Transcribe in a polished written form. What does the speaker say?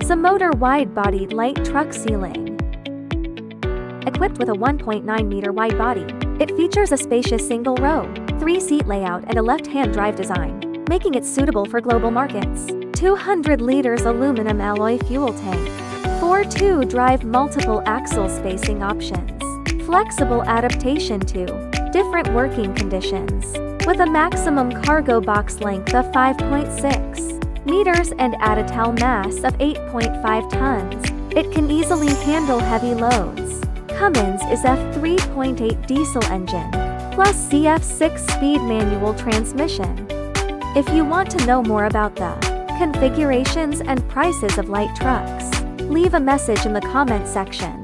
ZMMOTOR wide-bodied light truck ceiling. Equipped with a 1.9-meter wide body, it features a spacious single-row, 3-seat layout and a left-hand drive design, making it suitable for global markets. 200 liters aluminum alloy fuel tank. 4-2 drive multiple axle spacing options. Flexible adaptation to different working conditions. With a maximum cargo box length of 5.6 meters and added mass of 8.5 tons, it can easily handle heavy loads. Cummins is F3.8 diesel engine, plus CF 6-speed manual transmission. If you want to know more about the configurations and prices of light trucks, leave a message in the comment section.